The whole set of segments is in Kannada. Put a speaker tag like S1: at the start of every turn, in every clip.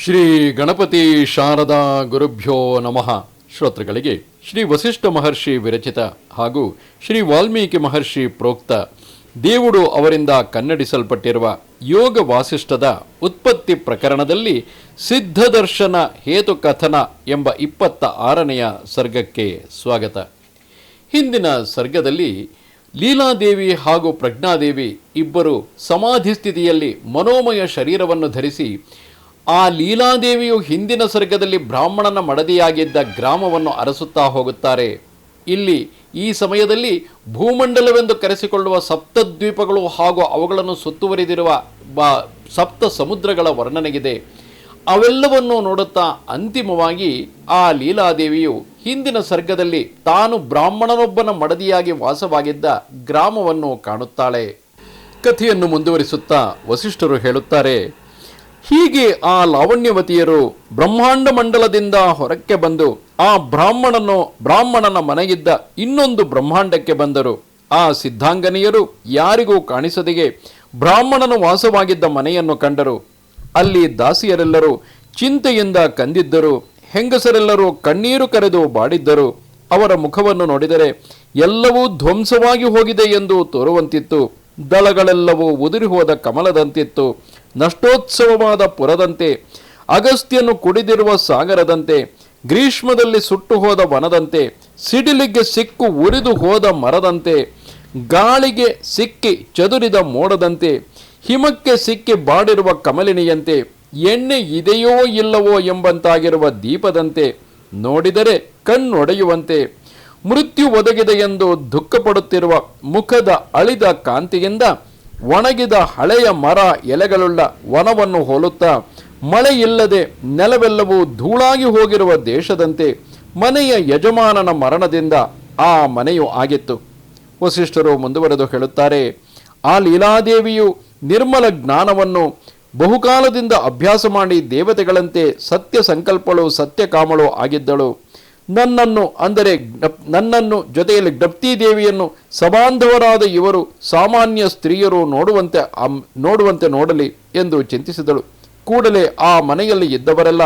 S1: ಶ್ರೀ ಗಣಪತಿ ಶಾರದಾ ಗುರುಭ್ಯೋ ನಮಃ. ಶ್ರೋತೃಗಳಿಗೆ ಶ್ರೀ ವಸಿಷ್ಠ ಮಹರ್ಷಿ ವಿರಚಿತ ಹಾಗೂ ಶ್ರೀ ವಾಲ್ಮೀಕಿ ಮಹರ್ಷಿ ಪ್ರೋಕ್ತ ದೇವುಡು ಅವರಿಂದ ಕನ್ನಡಿಸಲ್ಪಟ್ಟಿರುವ ಯೋಗ ವಾಸಿಷ್ಠದ ಉತ್ಪತ್ತಿ ಪ್ರಕರಣದಲ್ಲಿ ಸಿದ್ಧದರ್ಶನ ಹೇತುಕಥನ ಎಂಬ 26ನೆಯ ಸರ್ಗಕ್ಕೆ ಸ್ವಾಗತ. ಹಿಂದಿನ ಸರ್ಗದಲ್ಲಿ ಲೀಲಾದೇವಿ ಹಾಗೂ ಪ್ರಜ್ಞಾದೇವಿ ಇಬ್ಬರು ಸಮಾಧಿ ಸ್ಥಿತಿಯಲ್ಲಿ ಮನೋಮಯ ಶರೀರವನ್ನು ಧರಿಸಿ ಆ ಲೀಲಾದೇವಿಯು ಹಿಂದಿನ ಸರ್ಗದಲ್ಲಿ ಬ್ರಾಹ್ಮಣನ ಮಡದಿಯಾಗಿದ್ದ ಗ್ರಾಮವನ್ನು ಅರಸುತ್ತಾ ಹೋಗುತ್ತಾರೆ. ಇಲ್ಲಿ ಈ ಸಮಯದಲ್ಲಿ ಭೂಮಂಡಲವೆಂದು ಕರೆಸಿಕೊಳ್ಳುವ ಸಪ್ತದ್ವೀಪಗಳು ಹಾಗೂ ಅವುಗಳನ್ನು ಸುತ್ತುವರಿದಿರುವ ಸಪ್ತ ಸಮುದ್ರಗಳ ವರ್ಣನೆಗಿದೆ. ಅವೆಲ್ಲವನ್ನು ನೋಡುತ್ತಾ ಅಂತಿಮವಾಗಿ ಆ ಲೀಲಾದೇವಿಯು ಹಿಂದಿನ ಸರ್ಗದಲ್ಲಿ ತಾನು ಬ್ರಾಹ್ಮಣನೊಬ್ಬನ ಮಡದಿಯಾಗಿ ವಾಸವಾಗಿದ್ದ ಗ್ರಾಮವನ್ನು ಕಾಣುತ್ತಾಳೆ. ಕಥೆಯನ್ನು ಮುಂದುವರಿಸುತ್ತಾ ವಸಿಷ್ಠರು ಹೇಳುತ್ತಾರೆ, ಹೀಗೆ ಆ ಲಾವಣ್ಯವತಿಯರು ಬ್ರಹ್ಮಾಂಡ ಮಂಡಲದಿಂದ ಹೊರಕ್ಕೆ ಬಂದು ಆ ಬ್ರಾಹ್ಮಣನ ಮನೆಗಿದ್ದ ಇನ್ನೊಂದು ಬ್ರಹ್ಮಾಂಡಕ್ಕೆ ಬಂದರು. ಆ ಸಿದ್ಧಾಂಗನಿಯರು ಯಾರಿಗೂ ಕಾಣಿಸದೆಯೇ ಬ್ರಾಹ್ಮಣನು ವಾಸವಾಗಿದ್ದ ಮನೆಯನ್ನು ಕಂಡರು. ಅಲ್ಲಿ ದಾಸಿಯರೆಲ್ಲರೂ ಚಿಂತೆಯಿಂದ ಕಂದಿದ್ದರು. ಹೆಂಗಸರೆಲ್ಲರೂ ಕಣ್ಣೀರು ಕರೆದು ಬಾಡಿದ್ದರು. ಅವರ ಮುಖವನ್ನು ನೋಡಿದರೆ ಎಲ್ಲವೂ ಧ್ವಂಸವಾಗಿ ಹೋಗಿದೆ ಎಂದು ತೋರುವಂತಿತ್ತು. ದಳಗಳೆಲ್ಲವೂ ಉದುರಿ ಹೋದ ಕಮಲದಂತಿತ್ತು. ನಷ್ಟೋತ್ಸವವಾದ ಪುರದಂತೆ, ಅಗಸ್ತ್ಯನು ಕುಡಿದಿರುವ ಸಾಗರದಂತೆ, ಗ್ರೀಷ್ಮದಲ್ಲಿ ಸುಟ್ಟು ಹೋದ ವನದಂತೆ, ಸಿಡಿಲಿಗೆ ಸಿಕ್ಕು ಉರಿದು ಹೋದ ಮರದಂತೆ, ಗಾಳಿಗೆ ಸಿಕ್ಕಿ ಚದುರಿದ ಮೋಡದಂತೆ, ಹಿಮಕ್ಕೆ ಸಿಕ್ಕಿ ಬಾಡಿರುವ ಕಮಲಿನಿಯಂತೆ, ಎಣ್ಣೆ ಇದೆಯೋ ಇಲ್ಲವೋ ಎಂಬಂತಾಗಿರುವ ದೀಪದಂತೆ, ನೋಡಿದರೆ ಕಣ್ಣೊಡೆಯುವಂತೆ, ಮೃತ್ಯು ಒದಗಿದೆ ಎಂದು ದುಃಖಪಡುತ್ತಿರುವ ಮುಖದ ಅಳಿದ ಕಾಂತಿಯಿಂದ ಒಣಗಿದ ಹಳೆಯ ಮರ ಎಲೆಗಳುಳ್ಳ ವನವನ್ನು ಹೋಲುತ್ತಾ, ಮಳೆಯಿಲ್ಲದೆ ನೆಲವೆಲ್ಲವೂ ಧೂಳಾಗಿ ಹೋಗಿರುವ ದೇಶದಂತೆ ಮನೆಯ ಯಜಮಾನನ ಮರಣದಿಂದ ಆ ಮನೆಯು ಆಗಿತ್ತು. ವಸಿಷ್ಠರು ಮುಂದುವರೆದು ಹೇಳುತ್ತಾರೆ, ಆ ಲೀಲಾದೇವಿಯು ನಿರ್ಮಲ ಜ್ಞಾನವನ್ನು ಬಹುಕಾಲದಿಂದ ಅಭ್ಯಾಸ ಮಾಡಿ ದೇವತೆಗಳಂತೆ ಸತ್ಯ ಸಂಕಲ್ಪಳು ಸತ್ಯಕಾಮಳು ಆಗಿದ್ದಳು. ನನ್ನನ್ನು ಜೊತೆಯಲ್ಲಿ ಜ್ಞಪ್ತಿ ದೇವಿಯನ್ನು ಸಬಾಂಧವರಾದ ಇವರು ಸಾಮಾನ್ಯ ಸ್ತ್ರೀಯರು ನೋಡುವಂತೆ ನೋಡಲಿ ಎಂದು ಚಿಂತಿಸಿದಳು. ಕೂಡಲೇ ಆ ಮನೆಯಲ್ಲಿ ಇದ್ದವರೆಲ್ಲ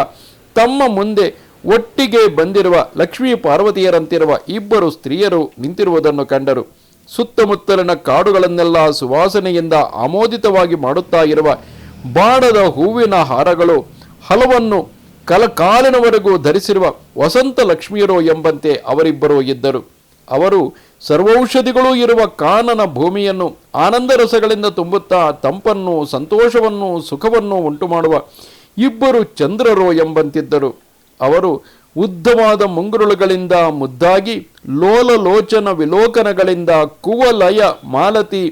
S1: ತಮ್ಮ ಮುಂದೆ ಒಟ್ಟಿಗೆ ಬಂದಿರುವ ಲಕ್ಷ್ಮೀ ಪಾರ್ವತಿಯರಂತಿರುವ ಇಬ್ಬರು ಸ್ತ್ರೀಯರು ನಿಂತಿರುವುದನ್ನು ಕಂಡರು. ಸುತ್ತಮುತ್ತಲಿನ ಕಾಡುಗಳನ್ನೆಲ್ಲ ಸುವಾಸನೆಯಿಂದ ಆಮೋದಿತವಾಗಿ ಮಾಡುತ್ತಾ ಇರುವ ಬಾಡದ ಹೂವಿನ ಹಾರಗಳು ಹಲವನ್ನು ಕಾಲಿನವರೆಗೂ ಧರಿಸಿರುವ ವಸಂತ ಲಕ್ಷ್ಮಿಯರು ಎಂಬಂತೆ ಅವರಿಬ್ಬರೂ ಇದ್ದರು. ಅವರು ಸರ್ವೌಷಧಿಗಳೂ ಇರುವ ಕಾನನ ಭೂಮಿಯನ್ನು ಆನಂದ ರಸಗಳಿಂದ ತುಂಬುತ್ತಾ ತಂಪನ್ನು, ಸಂತೋಷವನ್ನು, ಸುಖವನ್ನು ಉಂಟು ಮಾಡುವ ಇಬ್ಬರು ಚಂದ್ರರು ಎಂಬಂತಿದ್ದರು. ಅವರು ಉದ್ದವಾದ ಮುಂಗುರುಳುಗಳಿಂದ ಮುದ್ದಾಗಿ ಲೋಲಲೋಚನ ವಿಲೋಕನಗಳಿಂದ ಕುವಲಯ ಮಾಲತಿ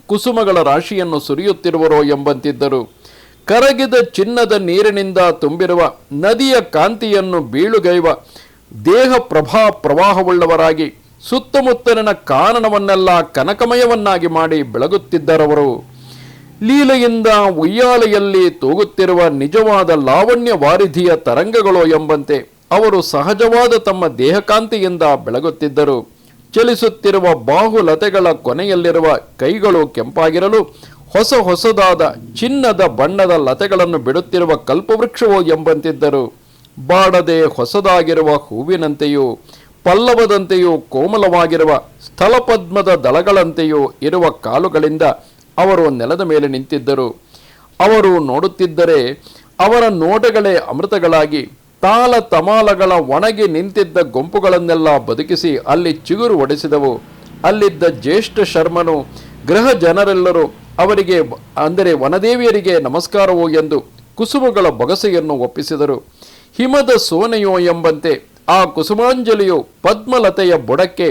S1: ಕುಸುಮಗಳ ರಾಶಿಯನ್ನು ಸುರಿಯುತ್ತಿರುವರೋ ಎಂಬಂತಿದ್ದರು. ಕರಗಿದ ಚಿನ್ನದ ನೀರಿನಿಂದ ತುಂಬಿರುವ ನದಿಯ ಕಾಂತಿಯನ್ನು ಬೀಳುಗೈವ ದೇಹ ಪ್ರವಾಹವುಳ್ಳವರಾಗಿ ಸುತ್ತಮುತ್ತಲಿನ ಕಾನನವನ್ನೆಲ್ಲ ಕನಕಮಯವನ್ನಾಗಿ ಮಾಡಿ ಬೆಳಗುತ್ತಿದ್ದರವರು. ಲೀಲೆಯಿಂದ ಉಯ್ಯಾಲೆಯಲ್ಲಿ ತೂಗುತ್ತಿರುವ ನಿಜವಾದ ಲಾವಣ್ಯ ವಾರಿಧಿಯ ತರಂಗಗಳು ಎಂಬಂತೆ ಅವರು ಸಹಜವಾದ ತಮ್ಮ ದೇಹಕಾಂತಿಯಿಂದ ಬೆಳಗುತ್ತಿದ್ದರು. ಚಲಿಸುತ್ತಿರುವ ಬಾಹುಲತೆಗಳ ಕೊನೆಯಲ್ಲಿರುವ ಕೈಗಳು ಕೆಂಪಾಗಿರಲು ಹೊಸದಾದ ಚಿನ್ನದ ಬಣ್ಣದ ಲತೆಗಳನ್ನು ಬಿಡುತ್ತಿರುವ ಕಲ್ಪವೃಕ್ಷವೋ ಎಂಬಂತಿದ್ದರು. ಬಾಡದೆ ಹೊಸದಾಗಿರುವ ಹೂವಿನಂತೆಯೂ ಪಲ್ಲವದಂತೆಯೂ ಕೋಮಲವಾಗಿರುವ ಸ್ಥಳಪದ್ಮದ ದಳಗಳಂತೆಯೂ ಇರುವ ಕಾಲುಗಳಿಂದ ಅವರು ನೆಲದ ಮೇಲೆ ನಿಂತಿದ್ದರು. ಅವರು ನೋಡುತ್ತಿದ್ದರೆ ಅವರ ನೋಟಗಳೇ ಅಮೃತಗಳಾಗಿ ತಾಲ ತಮಾಲಗಳ ಒಣಗಿ ನಿಂತಿದ್ದ ಗುಂಪುಗಳನ್ನೆಲ್ಲ ಬದುಕಿಸಿ ಅಲ್ಲಿ ಚಿಗುರು ಒಡೆಸಿದವು. ಅಲ್ಲಿದ್ದ ಜ್ಯೇಷ್ಠ ಶರ್ಮನು ಗೃಹ ಜನರೆಲ್ಲರೂ ಅವರಿಗೆ ಅಂದರೆ ವನದೇವಿಯರಿಗೆ ನಮಸ್ಕಾರವೋ ಎಂದು ಕುಸುಮಗಳ ಬೊಗಸೆಯನ್ನು ಒಪ್ಪಿಸಿದರು. ಹಿಮದ ಸೋನೆಯೋ ಎಂಬಂತೆ ಆ ಕುಸುಮಾಂಜಲಿಯು ಪದ್ಮಲತೆಯ ಬುಡಕ್ಕೆ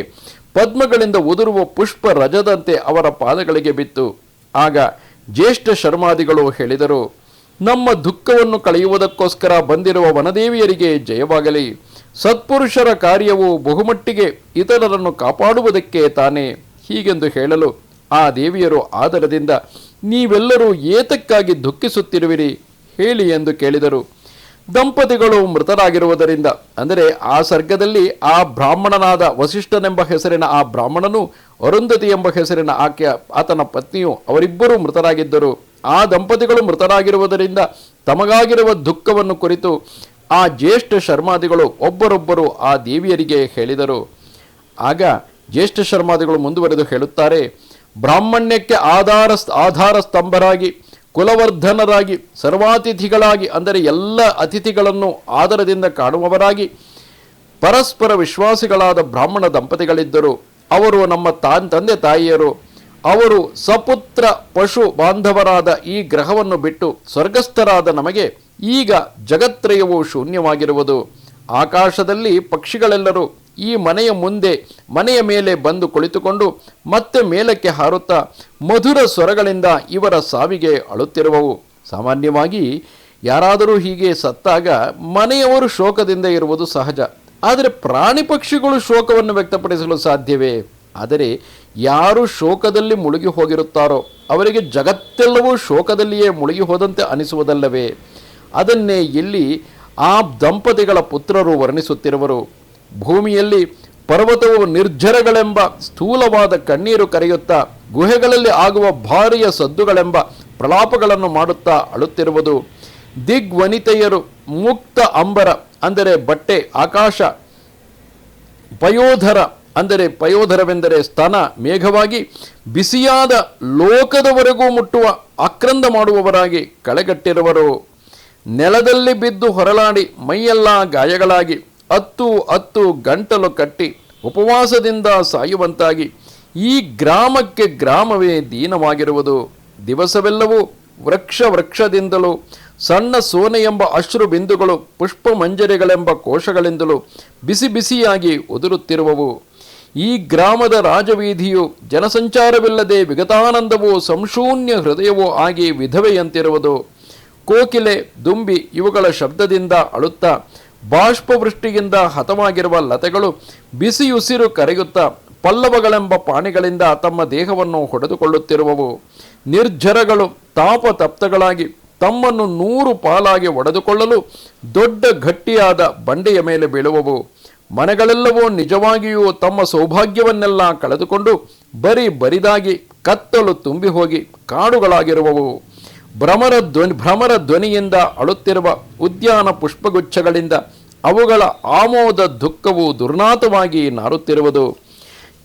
S1: ಪದ್ಮಗಳಿಂದ ಉದುರುವ ಪುಷ್ಪ ರಜದಂತೆ ಅವರ ಪಾದಗಳಿಗೆ ಬಿತ್ತು. ಆಗ ಜ್ಯೇಷ್ಠ ಶರ್ಮಾದಿಗಳು ಹೇಳಿದರು, ನಮ್ಮ ದುಃಖವನ್ನು ಕಳೆಯುವುದಕ್ಕೋಸ್ಕರ ಬಂದಿರುವ ವನದೇವಿಯರಿಗೆ ಜಯವಾಗಲಿ. ಸತ್ಪುರುಷರ ಕಾರ್ಯವು ಬಹುಮಟ್ಟಿಗೆ ಇತರರನ್ನು ಕಾಪಾಡುವುದಕ್ಕೆ ತಾನೇ. ಹೀಗೆಂದು ಹೇಳಲು ಆ ದೇವಿಯರು ಆದರದಿಂದ, ನೀವೆಲ್ಲರೂ ಏತಕ್ಕಾಗಿ ದುಃಖಿಸುತ್ತಿರುವಿರಿ ಹೇಳಿ ಎಂದು ಕೇಳಿದರು. ದಂಪತಿಗಳು ಮೃತರಾಗಿರುವುದರಿಂದ, ಅಂದರೆ ಆ ಸರ್ಗದಲ್ಲಿ ಆ ಬ್ರಾಹ್ಮಣನಾದ ವಸಿಷ್ಠನೆಂಬ ಹೆಸರಿನ ಆ ಬ್ರಾಹ್ಮಣನು, ಅರುಂಧತಿ ಎಂಬ ಹೆಸರಿನ ಆತನ ಪತ್ನಿಯು ಅವರಿಬ್ಬರೂ ಮೃತರಾಗಿದ್ದರು. ಆ ದಂಪತಿಗಳು ಮೃತರಾಗಿರುವುದರಿಂದ ತಮಗಾಗಿರುವ ದುಃಖವನ್ನು ಕುರಿತು ಆ ಜ್ಯೇಷ್ಠ ಶರ್ಮಾದಿಗಳು ಒಬ್ಬರೊಬ್ಬರು ಆ ದೇವಿಯರಿಗೆ ಹೇಳಿದರು. ಆಗ ಜ್ಯೇಷ್ಠ ಶರ್ಮಾದಿಗಳು ಮುಂದುವರೆದು ಹೇಳುತ್ತಾರೆ, ಬ್ರಾಹ್ಮಣ್ಯಕ್ಕೆ ಆಧಾರ ಸ್ತಂಭರಾಗಿ, ಕುಲವರ್ಧನರಾಗಿ, ಸರ್ವಾತಿಥಿಗಳಾಗಿ, ಅಂದರೆ ಎಲ್ಲ ಅತಿಥಿಗಳನ್ನು ಆದರದಿಂದ ಕಾಣುವವರಾಗಿ ಪರಸ್ಪರ ವಿಶ್ವಾಸಿಗಳಾದ ಬ್ರಾಹ್ಮಣ ದಂಪತಿಗಳಿದ್ದರು. ಅವರು ನಮ್ಮ ತಂದೆ ತಾಯಿಯರು. ಅವರು ಸಪುತ್ರ ಪಶು ಬಾಂಧವರಾದ ಈ ಗ್ರಹವನ್ನು ಬಿಟ್ಟು ಸ್ವರ್ಗಸ್ಥರಾದ ನಮಗೆ ಈಗ ಜಗತ್ರಯವು ಶೂನ್ಯವಾಗಿರುವುದು. ಆಕಾಶದಲ್ಲಿ ಪಕ್ಷಿಗಳೆಲ್ಲರೂ ಈ ಮನೆಯ ಮೇಲೆ ಬಂದು ಕುಳಿತುಕೊಂಡು ಮತ್ತೆ ಮೇಲಕ್ಕೆ ಹಾರುತ್ತಾ ಮಧುರ ಸ್ವರಗಳಿಂದ ಇವರ ಸಾವಿಗೆ ಅಳುತ್ತಿರುವವು. ಸಾಮಾನ್ಯವಾಗಿ ಯಾರಾದರೂ ಹೀಗೆ ಸತ್ತಾಗ ಮನೆಯವರು ಶೋಕದಿಂದ ಇರುವುದು ಸಹಜ. ಆದರೆ ಪ್ರಾಣಿ ಪಕ್ಷಿಗಳು ಶೋಕವನ್ನು ವ್ಯಕ್ತಪಡಿಸಲು ಸಾಧ್ಯವೇ? ಆದರೆ ಯಾರು ಶೋಕದಲ್ಲಿ ಮುಳುಗಿ ಹೋಗಿರುತ್ತಾರೋ ಅವರಿಗೆ ಜಗತ್ತೆಲ್ಲವೂ ಶೋಕದಲ್ಲಿಯೇ ಮುಳುಗಿ ಹೋದಂತೆ ಅನಿಸುವುದಲ್ಲವೇ? ಅದನ್ನೇ ಇಲ್ಲಿ ಆ ದಂಪತಿಗಳ ಪುತ್ರರು ವರ್ಣಿಸುತ್ತಿರುವರು. ಭೂಮಿಯಲ್ಲಿ ಪರ್ವತವು ನಿರ್ಜರಗಳೆಂಬ ಸ್ಥೂಲವಾದ ಕಣ್ಣೀರು ಕರೆಯುತ್ತಾ ಗುಹೆಗಳಲ್ಲಿ ಆಗುವ ಭಾರಿಯ ಸದ್ದುಗಳೆಂಬ ಪ್ರಲಾಪಗಳನ್ನು ಮಾಡುತ್ತಾ ಅಳುತ್ತಿರುವುದು. ದಿಗ್ವನಿತೆಯರು ಮುಕ್ತ ಅಂಬರ ಅಂದರೆ ಬಟ್ಟೆ, ಆಕಾಶ, ಪಯೋಧರ ಅಂದರೆ ಪಯೋಧರವೆಂದರೆ ಸ್ತನ ಮೇಘವಾಗಿ ಬಿಸಿಯಾದ ಲೋಕದವರೆಗೂ ಮುಟ್ಟುವ ಆಕ್ರಂದ ಮಾಡುವವರಾಗಿ ಕಳೆಗಟ್ಟಿರುವರು. ನೆಲದಲ್ಲಿ ಬಿದ್ದು ಹೊರಲಾಡಿ ಮೈಯೆಲ್ಲ ಗಾಯಗಳಾಗಿ ಅತ್ತು ಗಂಟಲು ಕಟ್ಟಿ ಉಪವಾಸದಿಂದ ಸಾಯುವಂತಾಗಿ ಈ ಗ್ರಾಮಕ್ಕೆ ಗ್ರಾಮವೇ ದೀನವಾಗಿರುವುದು. ದಿವಸವೆಲ್ಲವೂ ವೃಕ್ಷದಿಂದಲೂ ಸಣ್ಣ ಸೋನೆ ಎಂಬ ಅಶ್ರು ಬಿಂದುಗಳು ಪುಷ್ಪ ಮಂಜರಿಗಳೆಂಬ ಕೋಶಗಳಿಂದಲೂ ಬಿಸಿಯಾಗಿ ಉದುರುತ್ತಿರುವವು. ಈ ಗ್ರಾಮದ ರಾಜವೀಧಿಯು ಜನಸಂಚಾರವಿಲ್ಲದೆ ವಿಗತಾನಂದವೂ ಸಂಶೂನ್ಯ ಹೃದಯವೂ ಆಗಿ ವಿಧವೆಯಂತಿರುವುದು. ಕೋಕಿಲೆ, ದುಂಬಿ ಇವುಗಳ ಶಬ್ದದಿಂದ ಅಳುತ್ತಾ ಬಾಷ್ಪವೃಷ್ಟಿಯಿಂದ ಹತವಾಗಿರುವ ಲತೆಗಳು ಬಿಸಿಯುಸಿರು ಕರೆಯುತ್ತಾ ಪಲ್ಲವಗಳೆಂಬ ಪಾಣಿಗಳಿಂದ ತಮ್ಮ ದೇಹವನ್ನು ಹೊಡೆದುಕೊಳ್ಳುತ್ತಿರುವವು. ನಿರ್ಜರಗಳು ತಾಪತಪ್ತಗಳಾಗಿ ತಮ್ಮನ್ನು 100 ಪಾಲಾಗಿ ಒಡೆದುಕೊಳ್ಳಲು ದೊಡ್ಡ ಗಟ್ಟಿಯಾದ ಬಂಡೆಯ ಮೇಲೆ ಬೀಳುವವು. ಮನೆಗಳೆಲ್ಲವೂ ನಿಜವಾಗಿಯೂ ತಮ್ಮ ಸೌಭಾಗ್ಯವನ್ನೆಲ್ಲ ಕಳೆದುಕೊಂಡು ಬರಿದಾಗಿ ಕತ್ತಲು ತುಂಬಿ ಹೋಗಿ ಕಾಡುಗಳಾಗಿರುವವು. ಭ್ರಮರ ಧ್ವನಿಯಿಂದ ಅಳುತ್ತಿರುವ ಉದ್ಯಾನ ಪುಷ್ಪಗುಚ್ಛಗಳಿಂದ ಅವುಗಳ ಆಮೋದ ದುಃಖವು ದುರ್ನಾತವಾಗಿ ನಾರುತ್ತಿರುವುದು.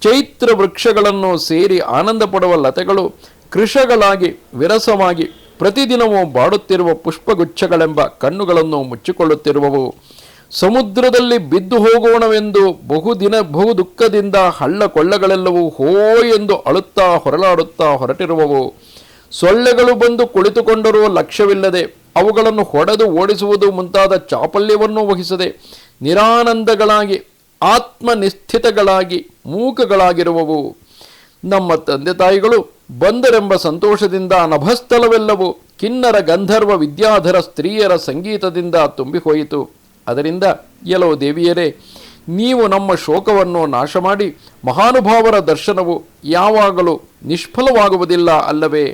S1: ಚೈತ್ರ ವೃಕ್ಷಗಳನ್ನು ಸೇರಿ ಆನಂದ ಪಡುವ ಲತೆಗಳು ಕೃಶಗಳಾಗಿ ವಿರಸವಾಗಿ ಪ್ರತಿದಿನವೂ ಬಾಡುತ್ತಿರುವ ಪುಷ್ಪಗುಚ್ಛಗಳೆಂಬ ಕಣ್ಣುಗಳನ್ನು ಮುಚ್ಚಿಕೊಳ್ಳುತ್ತಿರುವವು. ಸಮುದ್ರದಲ್ಲಿ ಬಿದ್ದು ಹೋಗೋಣವೆಂದು ಬಹು ದುಃಖದಿಂದ ಹಳ್ಳ ಕೊಳ್ಳಗಳೆಲ್ಲವೂ ಹೋ ಎಂದು ಅಳುತ್ತಾ ಹೊರಲಾಡುತ್ತಾ ಹೊರಟಿರುವವು. ಸೊಳ್ಳೆಗಳು ಬಂದು ಕುಳಿತುಕೊಂಡರೂ ಲಕ್ಷ್ಯವಿಲ್ಲದೆ ಅವುಗಳನ್ನು ಹೊಡೆದು ಓಡಿಸುವುದು ಮುಂತಾದ ಚಾಪಲ್ಯವನ್ನು ವಹಿಸದೆ ನಿರಾನಂದಗಳಾಗಿ ಆತ್ಮನಿಸ್ಥಿತಗಳಾಗಿ ಮೂಕಗಳಾಗಿರುವವು. ನಮ್ಮ ತಂದೆ ತಾಯಿಗಳು ಬಂದರೆಂಬ ಸಂತೋಷದಿಂದ ನಭಸ್ಥಲವೆಲ್ಲವೂ ಕಿನ್ನರ ಗಂಧರ್ವ ವಿದ್ಯಾಧರ ಸ್ತ್ರೀಯರ ಸಂಗೀತದಿಂದ ತುಂಬಿ ಹೋಯಿತು. ಅದರಿಂದ ಎಲೋ ದೇವಿಯರೇ, ನೀವು ನಮ್ಮ ಶೋಕವನ್ನು ನಾಶ ಮಾಡಿ ಮಹಾನುಭಾವರ ದರ್ಶನವು ಯಾವಾಗಲೂ ನಿಷ್ಫಲವಾಗುವುದಿಲ್ಲ ಅಲ್ಲವೇ?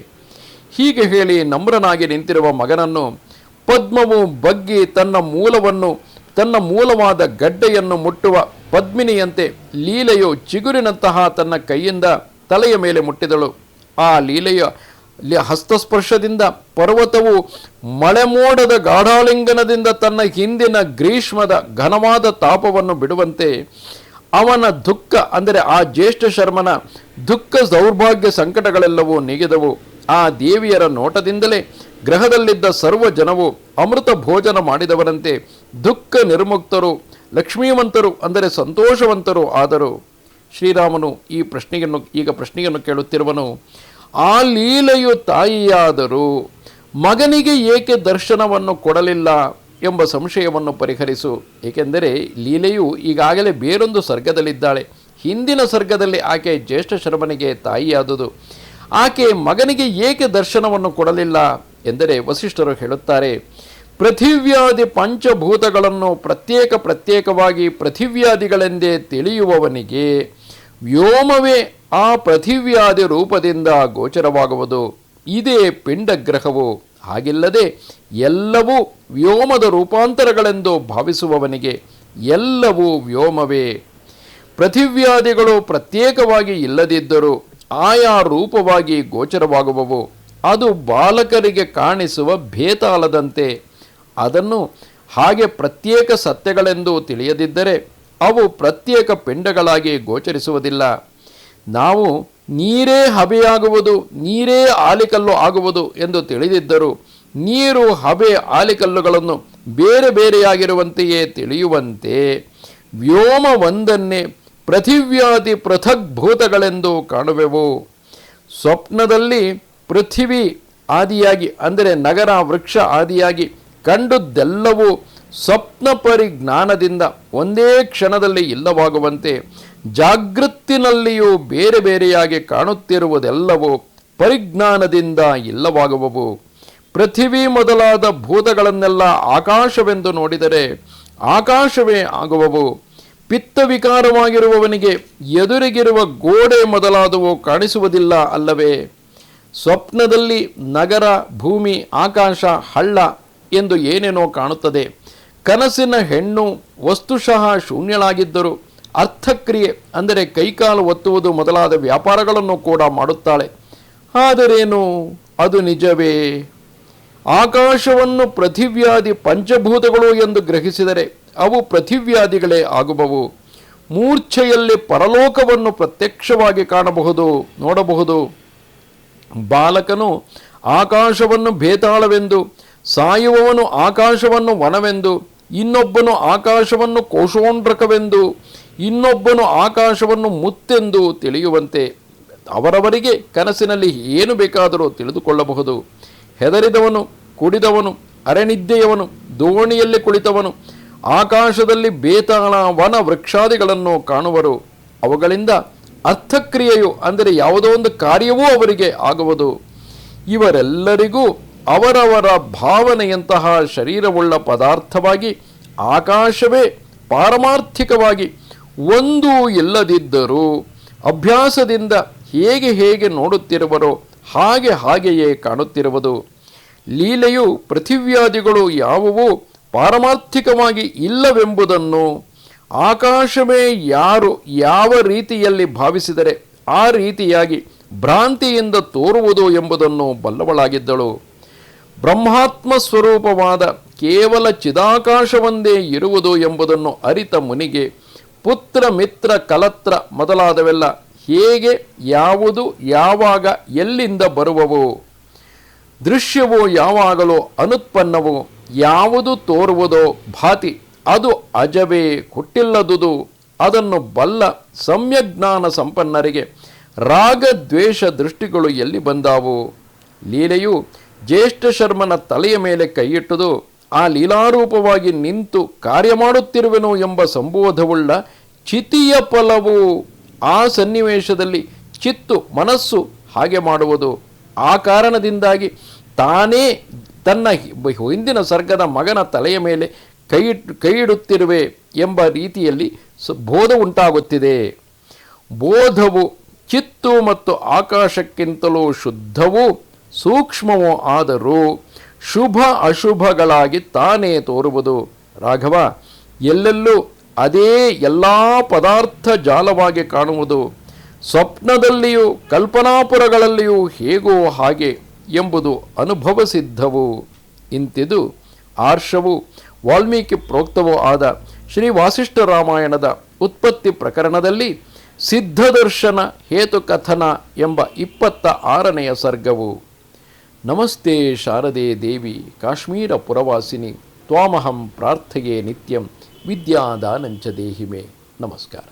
S1: ಹೀಗೆ ಹೇಳಿ ನಮ್ರನಾಗಿ ನಿಂತಿರುವ ಮಗನನ್ನು ಪದ್ಮವು ಬಗ್ಗಿ ತನ್ನ ಮೂಲವಾದ ಗಡ್ಡೆಯನ್ನು ಮುಟ್ಟುವ ಪದ್ಮಿನಿಯಂತೆ ಲೀಲೆಯು ಚಿಗುರಿನಂತಹ ತನ್ನ ಕೈಯಿಂದ ತಲೆಯ ಮೇಲೆ ಮುಟ್ಟಿದಳು. ಆ ಲೀಲೆಯ ಹಸ್ತಸ್ಪರ್ಶದಿಂದ ಪರ್ವತವು ಮಳೆಮೋಡದ ಗಾಢಾಲಿಂಗನದಿಂದ ತನ್ನ ಹಿಂದಿನ ಗ್ರೀಷ್ಮದ ಘನವಾದ ತಾಪವನ್ನು ಬಿಡುವಂತೆ ಅವನ ದುಃಖ ಅಂದರೆ ಆ ಜ್ಯೇಷ್ಠ ಶರ್ಮನ ದುಃಖ ದೌರ್ಭಾಗ್ಯ ಸಂಕಟಗಳೆಲ್ಲವೂ ನೀಗಿದವು. ಆ ದೇವಿಯರ ನೋಟದಿಂದಲೇ ಗ್ರಹದಲ್ಲಿದ್ದ ಸರ್ವ ಜನವು ಅಮೃತ ಭೋಜನ ಮಾಡಿದವರಂತೆ ದುಃಖ ನಿರ್ಮುಕ್ತರು, ಲಕ್ಷ್ಮೀವಂತರು ಅಂದರೆ ಸಂತೋಷವಂತರು ಆದರು. ಶ್ರೀರಾಮನು ಈಗ ಪ್ರಶ್ನೆಯನ್ನು ಕೇಳುತ್ತಿರುವನು, ಆ ಲೀಲೆಯು ತಾಯಿಯಾದರೂ ಮಗನಿಗೆ ಏಕೆ ದರ್ಶನವನ್ನು ಕೊಡಲಿಲ್ಲ ಎಂಬ ಸಂಶಯವನ್ನು ಪರಿಹರಿಸು. ಏಕೆಂದರೆ ಲೀಲೆಯು ಈಗಾಗಲೇ ಬೇರೊಂದು ಸರ್ಗದಲ್ಲಿದ್ದಾಳೆ. ಹಿಂದಿನ ಸರ್ಗದಲ್ಲಿ ಆಕೆ ಜ್ಯೇಷ್ಠ ಶರ್ಮನಿಗೆ ತಾಯಿಯಾದುದು. ಆಕೆ ಮಗನಿಗೆ ಏಕೆ ದರ್ಶನವನ್ನು ಕೊಡಲಿಲ್ಲ ಎಂದರೆ ವಸಿಷ್ಠರು ಹೇಳುತ್ತಾರೆ, ಪೃಥಿವ್ಯಾದಿ ಪಂಚಭೂತಗಳನ್ನು ಪ್ರತ್ಯೇಕವಾಗಿ ಪೃಥಿವ್ಯಾದಿಗಳೆಂದೇ ತಿಳಿಯುವವನಿಗೆ ವ್ಯೋಮವೇ ಆ ಪೃಥಿವ್ಯಾದಿ ರೂಪದಿಂದ ಗೋಚರವಾಗುವುದು. ಇದೇ ಪಿಂಡಗ್ರಹವು. ಹಾಗಿಲ್ಲದೆ ಎಲ್ಲವೂ ವ್ಯೋಮದ ರೂಪಾಂತರಗಳೆಂದು ಭಾವಿಸುವವನಿಗೆ ಎಲ್ಲವೂ ವ್ಯೋಮವೇ. ಪೃಥಿವ್ಯಾದಿಗಳು ಪ್ರತ್ಯೇಕವಾಗಿ ಇಲ್ಲದಿದ್ದರೂ ಆಯಾ ರೂಪವಾಗಿ ಗೋಚರವಾಗುವವು. ಅದು ಬಾಲಕರಿಗೆ ಕಾಣಿಸುವ ಭೇತಾಳದಂತೆ. ಅದನ್ನು ಹಾಗೆ ಪ್ರತ್ಯೇಕ ಸತ್ಯಗಳೆಂದು ತಿಳಿಯದಿದ್ದರೆ ಅವು ಪ್ರತ್ಯೇಕ ಪಿಂಡಗಳಾಗಿ ಗೋಚರಿಸುವುದಿಲ್ಲ. ನಾವು ನೀರೇ ಹಬೆಯಾಗುವುದು, ನೀರೇ ಆಲಿಕಲ್ಲು ಆಗುವುದು ಎಂದು ತಿಳಿದಿದ್ದರೂ ನೀರು, ಹಬೆ, ಆಲಿಕಲ್ಲುಗಳನ್ನು ಬೇರೆ ಬೇರೆಯಾಗಿರುವಂತೆಯೇ ತಿಳಿಯುವಂತೆ ವ್ಯೋಮ ಒಂದನ್ನೇ ಪೃಥಿವ್ಯಾದಿ ಪೃಥಗ್ಭೂತಗಳೆಂದು ಕಾಣುವೆವು. ಸ್ವಪ್ನದಲ್ಲಿ ಪೃಥಿವಿ ಆದಿಯಾಗಿ, ಅಂದರೆ ನಗರ, ವೃಕ್ಷ ಆದಿಯಾಗಿ ಕಂಡುದೆಲ್ಲವೂ ಸ್ವಪ್ನ ಪರಿಜ್ಞಾನದಿಂದ ಒಂದೇ ಕ್ಷಣದಲ್ಲಿ ಇಲ್ಲವಾಗುವಂತೆ ಜಾಗೃತ್ತಿನಲ್ಲಿಯೂ ಬೇರೆ ಬೇರೆಯಾಗಿ ಕಾಣುತ್ತಿರುವುದೆಲ್ಲವೂ ಪರಿಜ್ಞಾನದಿಂದ ಇಲ್ಲವಾಗುವವು. ಪೃಥಿವಿ ಮೊದಲಾದ ಭೂತಗಳನ್ನೆಲ್ಲ ಆಕಾಶವೆಂದು ನೋಡಿದರೆ ಆಕಾಶವೇ ಆಗುವವು. ಪಿತ್ತವಿಕಾರವಾಗಿರುವವನಿಗೆ ಎದುರಿಗಿರುವ ಗೋಡೆ ಮೊದಲಾದವು ಕಾಣಿಸುವುದಿಲ್ಲ ಅಲ್ಲವೇ? ಸ್ವಪ್ನದಲ್ಲಿ ನಗರ, ಭೂಮಿ, ಆಕಾಶ, ಹಳ್ಳ ಎಂದು ಏನೇನೋ ಕಾಣುತ್ತದೆ. ಕನಸಿನ ಹೆಣ್ಣು ವಸ್ತುಶಃ ಶೂನ್ಯಳಾಗಿದ್ದರೂ ಅರ್ಥಕ್ರಿಯೆ, ಅಂದರೆ ಕೈಕಾಲು ಒತ್ತುವುದು ಮೊದಲಾದ ವ್ಯಾಪಾರಗಳನ್ನು ಕೂಡ ಮಾಡುತ್ತಾಳೆ. ಆದರೇನು, ಅದು ನಿಜವೇ? ಆಕಾಶವನ್ನು ಪೃಥಿವ್ಯಾದಿ ಪಂಚಭೂತಗಳು ಎಂದು ಗ್ರಹಿಸಿದರೆ ಅವು ಪೃಥಿವ್ಯಾದಿಗಳೇ ಆಗುವವು. ಮೂರ್ಛೆಯಲ್ಲಿ ಪರಲೋಕವನ್ನು ಪ್ರತ್ಯಕ್ಷವಾಗಿ ಕಾಣಬಹುದು, ನೋಡಬಹುದು. ಬಾಲಕನು ಆಕಾಶವನ್ನು ಭೇತಾಳವೆಂದು, ಸಾಯುವವನು ಆಕಾಶವನ್ನು ವನವೆಂದು, ಇನ್ನೊಬ್ಬನು ಆಕಾಶವನ್ನು ಕೋಶೋಂಡ್ರಕವೆಂದು, ಇನ್ನೊಬ್ಬನು ಆಕಾಶವನ್ನು ಮುತ್ತೆಂದು ತಿಳಿಯುವಂತೆ ಅವರವರಿಗೆ ಕನಸಿನಲ್ಲಿ ಏನು ಬೇಕಾದರೂ ತಿಳಿದುಕೊಳ್ಳಬಹುದು. ಹೆದರಿದವನು, ಕುಡಿದವನು, ಅರೆನಿದ್ದೆಯವನು, ದೋಣಿಯಲ್ಲಿ ಕುಳಿತವನು ಆಕಾಶದಲ್ಲಿ ಬೇತಾಳ, ವನ, ವೃಕ್ಷಾದಿಗಳನ್ನು ಕಾಣುವರು. ಅವುಗಳಿಂದ ಅರ್ಥಕ್ರಿಯೆಯು, ಅಂದರೆ ಯಾವುದೋ ಒಂದು ಕಾರ್ಯವೂ ಅವರಿಗೆ ಆಗುವುದು. ಇವರೆಲ್ಲರಿಗೂ ಅವರವರ ಭಾವನೆಯಂತಹ ಶರೀರವುಳ್ಳ ಪದಾರ್ಥವಾಗಿ ಆಕಾಶವೇ ಪಾರಮಾರ್ಥಿಕವಾಗಿ ಒಂದೂ ಇಲ್ಲದಿದ್ದರೂ ಅಭ್ಯಾಸದಿಂದ ಹೇಗೆ ಹೇಗೆ ನೋಡುತ್ತಿರುವರೋ ಹಾಗೆಯೇ ಕಾಣುತ್ತಿರುವುದು. ಲೀಲೆಯು ಪೃಥಿವ್ಯಾದಿಗಳು ಯಾವುವೂ ಪಾರಮಾರ್ಥಿಕವಾಗಿ ಇಲ್ಲವೆಂಬುದನ್ನು ಆಕಾಶವೇ ಯಾರು ಯಾವ ರೀತಿಯಲ್ಲಿ ಭಾವಿಸಿದರೆ ಆ ರೀತಿಯಾಗಿ ಭ್ರಾಂತಿಯಿಂದ ತೋರುವುದು ಎಂಬುದನ್ನು ಬಲ್ಲವಳಾಗಿದ್ದಳು. ಬ್ರಹ್ಮಾತ್ಮ ಸ್ವರೂಪವಾದ ಕೇವಲ ಚಿದಾಕಾಶವೊಂದೇ ಇರುವುದು ಎಂಬುದನ್ನು ಅರಿತ ಮುನಿಗೆ ಪುತ್ರ, ಮಿತ್ರ, ಕಲತ್ರ ಮೊದಲಾದವೆಲ್ಲ ಹೇಗೆ, ಯಾವುದು, ಯಾವಾಗ, ಎಲ್ಲಿಂದ ಬರುವವು? ದೃಶ್ಯವೋ ಯಾವಾಗಲೂ ಅನುತ್ಪನ್ನವೋ, ಯಾವುದು ತೋರುವುದೋ ಭಾತಿ, ಅದು ಅಜವೇ, ಹುಟ್ಟಿಲ್ಲದುದು. ಅದನ್ನು ಬಲ್ಲ ಸಮ್ಯಜ್ಞಾನ ಸಂಪನ್ನರಿಗೆ ರಾಗ, ದ್ವೇಷ ದೃಷ್ಟಿಗಳು ಎಲ್ಲಿ ಬಂದಾವು? ಲೀಲೆಯು ಜ್ಯೇಷ್ಠ ಶರ್ಮನ ತಲೆಯ ಮೇಲೆ ಕೈಯಿಟ್ಟುದು ಆ ಲೀಲಾರೂಪವಾಗಿ ನಿಂತು ಕಾರ್ಯ ಮಾಡುತ್ತಿರುವೆನು ಎಂಬ ಸಂಬೋಧವುಳ್ಳ ಚಿತಿಯ ಫಲವು. ಆ ಸನ್ನಿವೇಶದಲ್ಲಿ ಚಿತ್ತು, ಮನಸ್ಸು ಹಾಗೆ ಮಾಡುವುದು. ಆ ಕಾರಣದಿಂದಾಗಿ ತಾನೇ ತನ್ನ ಹಿಂದಿನ ಸರ್ಗದ ಮಗನ ತಲೆಯ ಮೇಲೆ ಕೈಯಿಡುತ್ತಿರುವೆ ಎಂಬ ರೀತಿಯಲ್ಲಿ ಬೋಧ ಉಂಟಾಗುತ್ತಿದೆ. ಬೋಧವು ಚಿತ್ತು ಮತ್ತು ಆಕಾಶಕ್ಕಿಂತಲೂ ಶುದ್ಧವೂ ಸೂಕ್ಷ್ಮವೂ ಆದರೂ ಶುಭ ಅಶುಭಗಳಾಗಿ ತಾನೇ ತೋರುವುದು. ರಾಘವ, ಎಲ್ಲೆಲ್ಲೂ ಅದೇ ಎಲ್ಲ ಪದಾರ್ಥ ಜಾಲವಾಗಿ ಕಾಣುವುದು. ಸ್ವಪ್ನದಲ್ಲಿಯೂ ಕಲ್ಪನಾಪುರಗಳಲ್ಲಿಯೂ ಹೇಗೋ ಹಾಗೆ ಎಂಬುದು ಅನುಭವ ಸಿದ್ಧವು. ಇಂತಿದು ಆರ್ಷವೂ ವಾಲ್ಮೀಕಿ ಪ್ರೋಕ್ತವೂ ಆದ ಶ್ರೀ ವಾಸಿಷ್ಠ ರಾಮಾಯಣದ ಉತ್ಪತ್ತಿ ಪ್ರಕರಣದಲ್ಲಿ ಸಿದ್ಧದರ್ಶನ ಹೇತುಕಥನ ಎಂಬ 26ನೆಯ ಸರ್ಗವು. ನಮಸ್ತೆ ಶಾರದೆ ದೇವಿ ಕಾಶ್ಮೀರ ಪುರವಾಸಿನಿ ತ್ವಾಮಹಂ ಪ್ರಾರ್ಥಯೇ ನಿತ್ಯಂ ವಿದ್ಯಾದಾನಂಚ ದೇಹಿಮೆ. ನಮಸ್ಕಾರ.